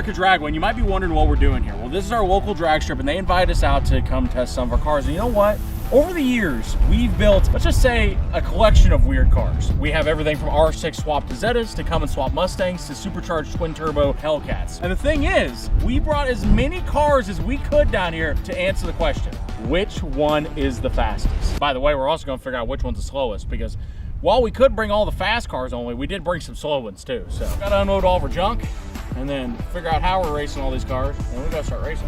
America Dragway, you might be wondering what we're doing here. Well, this is our local drag strip, and they invited us out to come test some of our cars. And you know what? Over the years, we've built, let's just say, a collection of weird cars. We have everything from R6 swap to Zettas, to Cummins swap Mustangs, to supercharged twin turbo Hellcats. And the thing is, we brought as many cars as we could down here to answer the question, which one is the fastest? By the way, we're also gonna figure out which one's the slowest, because while we could bring all the fast cars only, we did bring some slow ones too. So we gotta unload all of our junk and then figure out how we're racing all these cars, and we gotta start racing.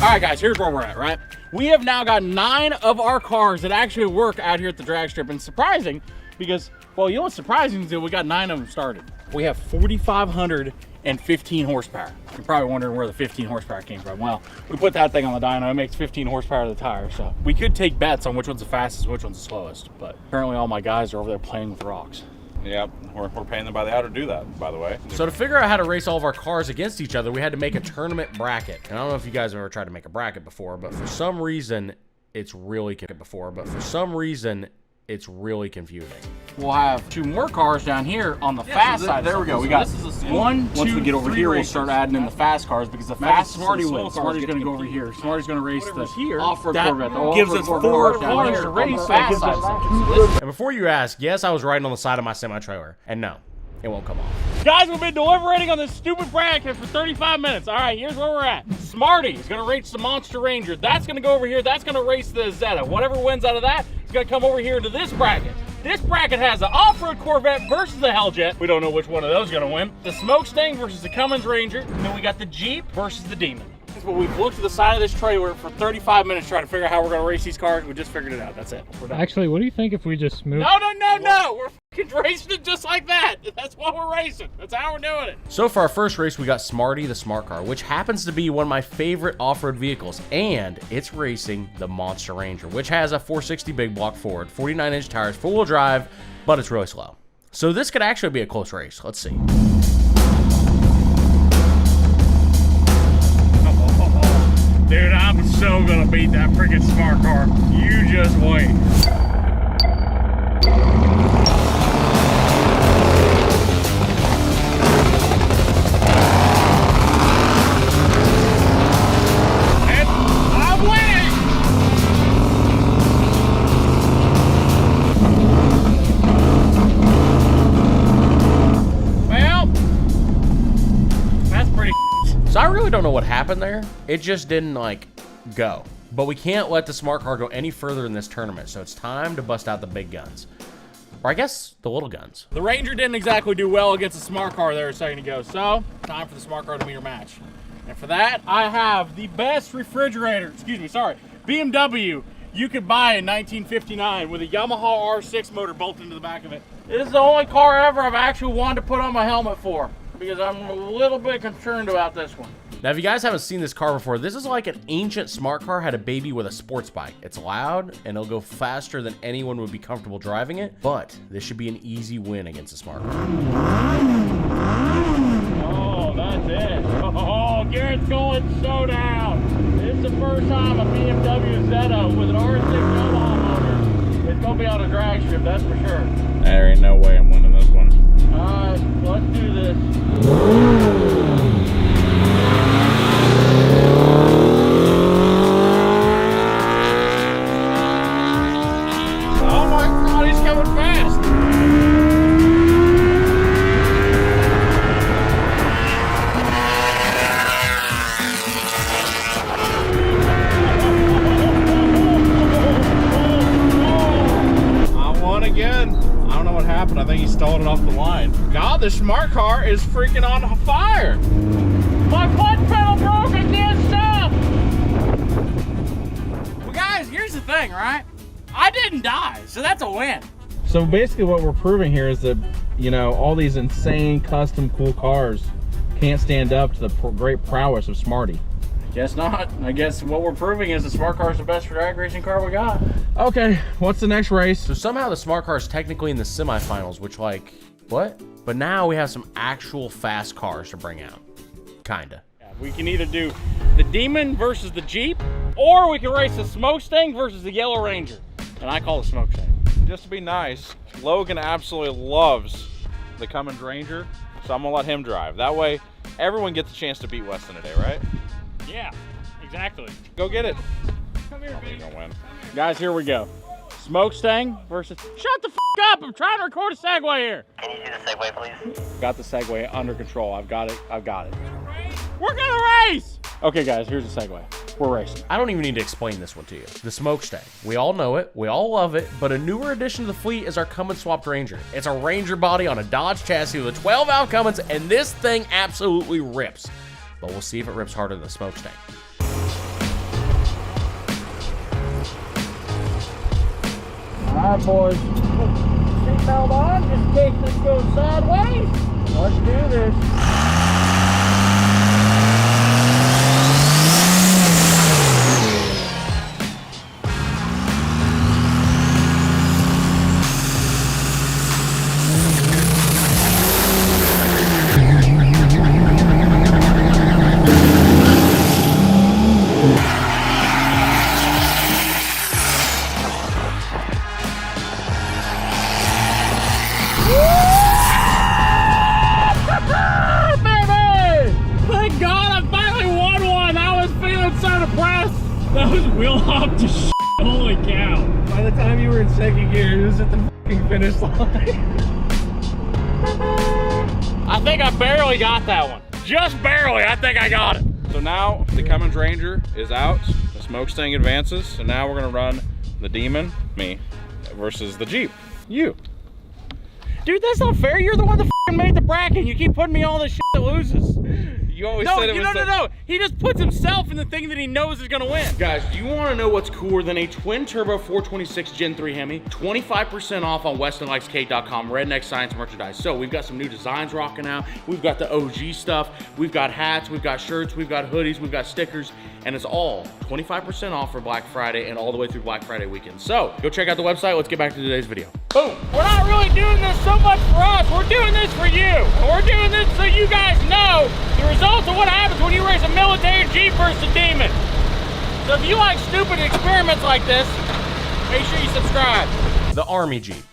All right, guys, here's where we're at, right? We have now got 9 of our cars that actually work out here at the drag strip, and surprising because, well, you know what's surprising is that we got 9 of them started. We have 4,515 horsepower. You're probably wondering where the 15 horsepower came from. Well, we put that thing on the dyno, it makes 15 horsepower to the tire, so we could take bets on which one's the fastest, which one's the slowest, but apparently all my guys are over there playing with rocks. Yep, we're paying them by the hour to do that, by the way. So to figure out how to race all of our cars against each other, we had to make a tournament bracket. And I don't know if you guys have ever tried to make a bracket before, but for some reason, it's really confusing. We'll have 2 more cars down here on the fast side. There we go. We got 1, 2, once we get over here, we'll start adding in the fast cars because the fast Smarty wins. Smarty's going to go over here. Smarty's going to race the off-road Corvette. That gives us 4 cars to race on the fast side. And before you ask, yes, I was riding on the side of my semi-trailer. And no, it won't come off. Guys, we've been deliberating on this stupid bracket for 35 minutes. All right, here's where we're at. Smarty is going to race the Monster Ranger. That's going to go over here. That's going to race the Zeta. Whatever wins out of that is going to come over here into this bracket. This bracket has the off-road Corvette versus the Helljet. We don't know which one of those is going to win. The Smokestang versus the Cummins Ranger. And then we got the Jeep versus the Demon. But we've looked at the side of this trailer for 35 minutes trying to figure out how we're going to race these cars. We just figured it out. That's it. We're done. Actually, what do you think if we just move? No. We're fucking racing it just like that. That's what we're racing. That's how we're doing it. So for our first race, we got Smarty, the smart car, which happens to be one of my favorite off-road vehicles. And it's racing the Monster Ranger, which has a 460 big block Ford, 49-inch tires, four-wheel drive, but it's really slow. So this could actually be a close race. Let's see. Dude, I'm so gonna beat that freaking smart car. You just wait. And I'm winning! Well, that's pretty. So I really don't know what happened there. It just didn't, like, go. But we can't let the smart car go any further in this tournament, so it's time to bust out the big guns. Or I guess the little guns. The Ranger didn't exactly do well against the smart car there a second ago, so time for the smart car to meet her match. And for that, I have the best refrigerator, BMW you could buy in 1959 with a Yamaha R6 motor bolted into the back of it. This is the only car ever I've actually wanted to put on my helmet for, because I'm a little bit concerned about this one. Now, if you guys haven't seen this car before, this is like an ancient smart car had a baby with a sports bike. It's loud, and it'll go faster than anyone would be comfortable driving it, but this should be an easy win against a smart car. Oh, that's it. Oh, Garrett's going so down. This is the first time a BMW Zeta with an R6 Yamaha motor is going to be on a drag strip, that's for sure. There ain't no way I'm winning this one. Alright, let's do this. Oh my god, he's coming fast! I won again. I don't know what happened. I think he stalled it off the line. God, this smart car is freaking on fire. My clutch pedal broke. I can't stop. Well, guys, here's the thing, right? I didn't die, so that's a win. So basically what we're proving here is that, you know, all these insane custom cool cars can't stand up to the great prowess of Smarty. Guess not. I guess what we're proving is the smart car is the best drag racing car we got. Okay, what's the next race? So somehow the smart car is technically in the semifinals, which like, what? But now we have some actual fast cars to bring out. Kinda. Yeah, we can either do the Demon versus the Jeep, or we can race the Smokestang versus the Yellow Ranger. And I call it Smokestang. Just to be nice, Logan absolutely loves the Cummins Ranger, so I'm gonna let him drive. That way, everyone gets a chance to beat Westen today, right? Yeah, exactly. Go get it. Come here, He's gonna win. guys, here we go. Smokestang versus... Shut the f*** up! I'm trying to record a segue here. Can you do the segue, please? Got the segue under control. I've got it. We're gonna race! Okay, guys, here's the segue. We're racing. I don't even need to explain this one to you. The Smokestang. We all know it. We all love it. But a newer addition to the fleet is our Cummins swapped Ranger. It's a Ranger body on a Dodge chassis with a 12-valve Cummins, and this thing absolutely rips. But we'll see if it rips harder than the Smokestang. All right, boys. Seatbelt on, just in case this goes sideways. Let's do this. That was wheel hop to shit. Holy cow. By the time you were in second gear, it was at the fucking finish line. I think I barely got that one. Just barely, I think I got it. So now the Cummins Ranger is out. The Smokestang advances. So now we're gonna run the Demon, me, versus the Jeep, you. Dude, that's not fair. You're the one that f***ing made the bracket. You keep putting me all this shit that loses. You always No, said it was no. He just puts himself in the thing that he knows is gonna win. Guys, do you want to know what's cooler than a twin-turbo 426 Gen 3 Hemi? 25% off on WestonLikesKate.com, Redneck Science merchandise. So we've got some new designs rocking out. We've got the OG stuff. We've got hats. We've got shirts. We've got hoodies. We've got stickers. And it's all 25% off for Black Friday and all the way through Black Friday weekend. So go check out the website. Let's get back to today's video. Boom. We're not really doing this so much for us. We're doing this for you. And we're doing this so you guys know the results of what happens when you race a military Jeep versus a Demon. So if you like stupid experiments like this, make sure you subscribe. The Army Jeep.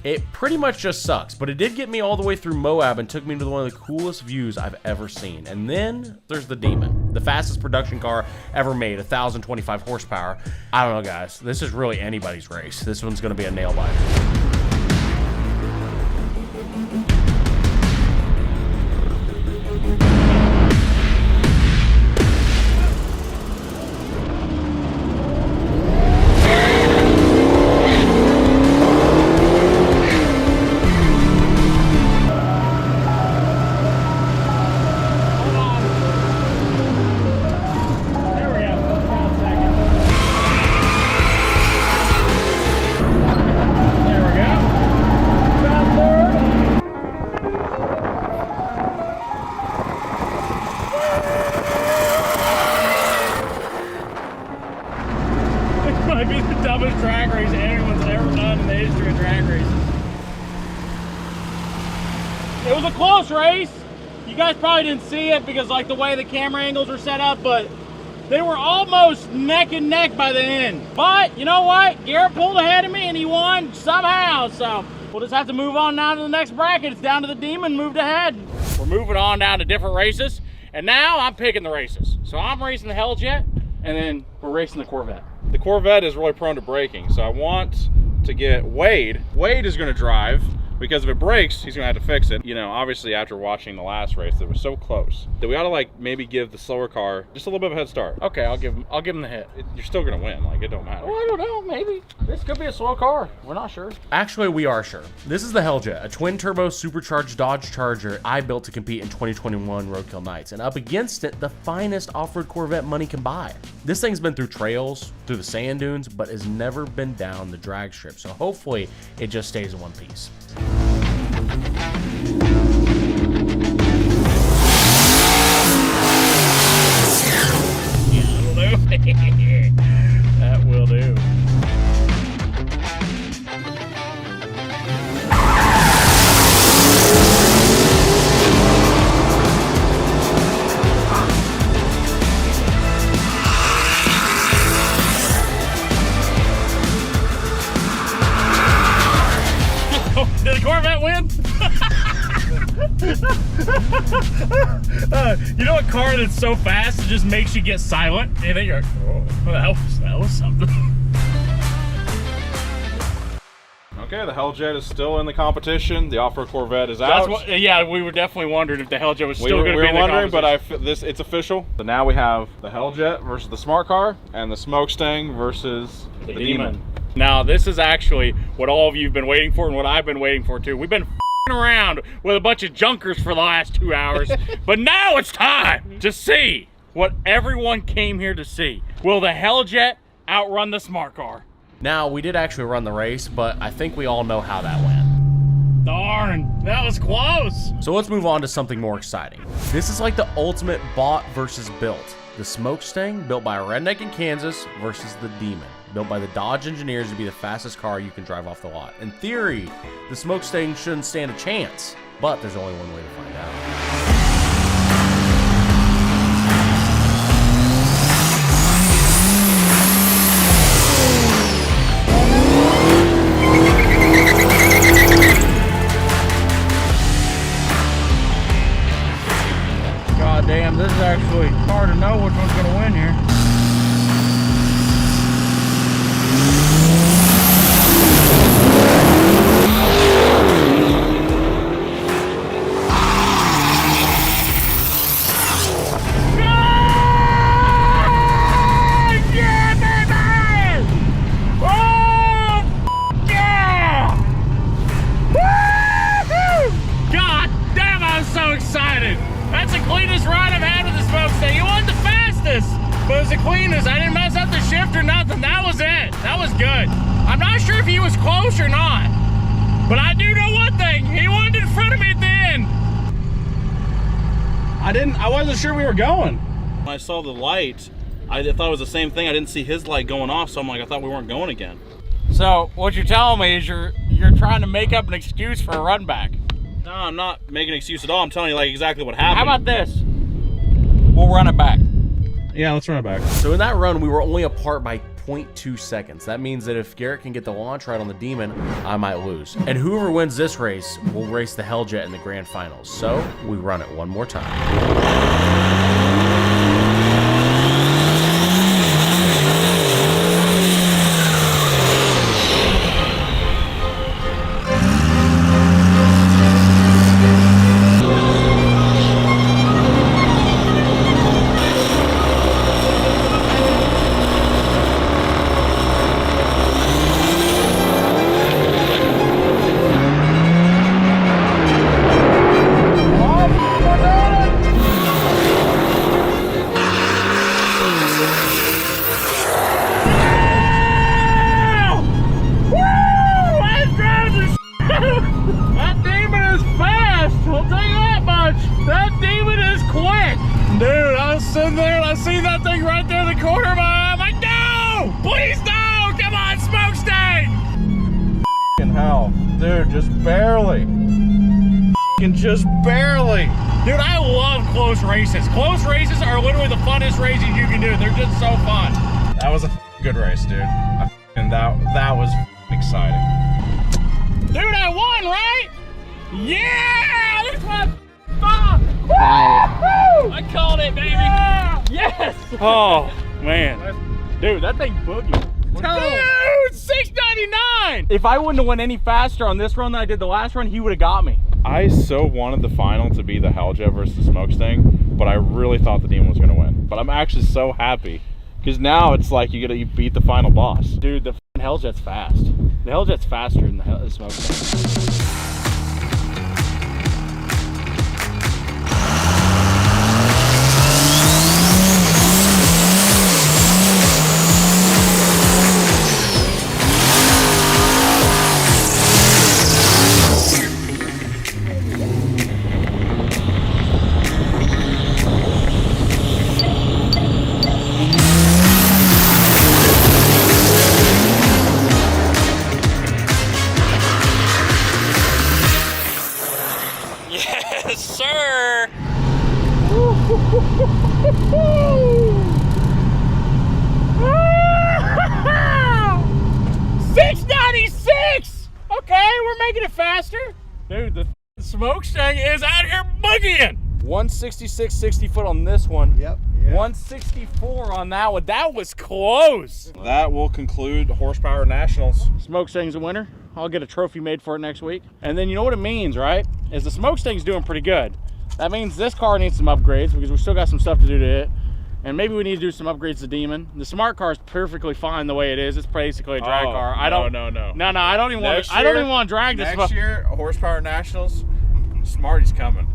It pretty much just sucks, but it did get me all the way through Moab and took me to one of the coolest views I've ever seen. And then there's the Demon, the fastest production car ever made, 1,025 horsepower. I don't know, guys. This is really anybody's race. This one's gonna be a nail biter. Might be the dumbest drag race anyone's ever done in the history of drag races. It was a close race. You guys probably didn't see it because like the way the camera angles were set up, but they were almost neck and neck by the end. But you know what? Garrett pulled ahead of me and he won somehow. So we'll just have to move on now to the next bracket. It's down to the Demon, moved ahead. We're moving on down to different races. And now I'm picking the races. So I'm racing the Helljet and then we're racing the Corvette. The Corvette is really prone to braking, so I want to get Wade. Wade is going to drive because if it breaks, he's going to have to fix it. You know, obviously after watching the last race that was so close that we ought to like maybe give the slower car just a little bit of a head start. Okay, I'll give him the hit. You're still going to win, like it don't matter. Well, I don't know, maybe. This could be a slow car. We're not sure. Actually, we are sure. This is the Helljet, a twin-turbo supercharged Dodge Charger I built to compete in 2021 Roadkill Nights, and up against it, the finest off-road Corvette money can buy. This thing's been through trails, through the sand dunes, but has never been down the drag strip, so hopefully it just stays in one piece. You know a car that's so fast it just makes you get silent? And then you're like, oh, that was something. Okay, the Helljet is still in the competition. The off-road Corvette is That's out. what, yeah, we were definitely wondering if the Helljet was still going to be in the wondering, competition. but it's official. So now we have the Helljet versus the Smart Car, and the Smokestang versus the Demon. Now, this is actually what all of you have been waiting for and what I've been waiting for too. We've been around with a bunch of junkers for the last 2 hours, but now it's time to see what everyone came here to see. Will the Helljet outrun the Smart Car? Now, we did actually run the race, but I think we all know how that went. Darn, that was close. So let's move on to something more exciting. This is like the ultimate bought versus built. The Smokestang, built by a redneck in Kansas, versus the Demon, built by the Dodge engineers to be the fastest car you can drive off the lot. In theory, the Smokestang shouldn't stand a chance, but there's only one way to find out. God damn, this is actually hard to know which one's gonna win here. That's the cleanest ride I've had with the Smokestang. It wasn't the fastest, but it was the cleanest. I didn't mess up the shift or nothing. That was it. That was good. I'm not sure if he was close or not, but I do know one thing. He wanted in front of me at the end. I wasn't sure we were going. When I saw the light, I thought it was the same thing. I didn't see his light going off, so I'm like, I thought we weren't going again. So what you're telling me is you're trying to make up an excuse for a run back. No, I'm not making an excuse at all. I'm telling you like exactly what happened. How about this? We'll run it back. Yeah, let's run it back. So in that run, we were only apart by 0.2 seconds. That means that if Garrett can get the launch right on the Demon, I might lose. And whoever wins this race will race the Helljet in the grand finals. So we run it one more time. Sitting there and I see that thing right there in the corner of my eye. I'm like, no! Please no! Come on, Smokestang! F***ing hell. Dude, just barely. F***ing just barely. Dude, I love close races. Close races are literally the funnest races you can do. They're just so fun. That was a good race, dude. And that was exciting. Dude, I won, right? Yeah! That's my fuck! I called it, baby! Yeah! Yes! Oh, man. Dude, that thing boogie. Dude, $6.99! If I wouldn't have went any faster on this run than I did the last run, he would have got me. I so wanted the final to be the Helljet versus the Smokestang, but I really thought the Demon was going to win. But I'm actually so happy, because now it's like you beat the final boss. Dude, the Helljet's fast. The Helljet's faster than the Smokestang. Yes, sir! $6.96! Okay, we're making it faster. Dude, the Smokestack is out here boogieing. 166 60 foot on this one. Yep. 164 on that one. That was close. That will conclude the Horsepower Nationals. Smokestack's a winner. I'll get a trophy made for it next week. And then you know what it means, right? Is the Smokestack's doing pretty good. That means this car needs some upgrades because we still got some stuff to do to it. And maybe we need to do some upgrades to Demon. The Smart Car is perfectly fine the way it is. It's basically a drag car. I don't even want to drag this. Next year, Horsepower Nationals, Smarty's coming.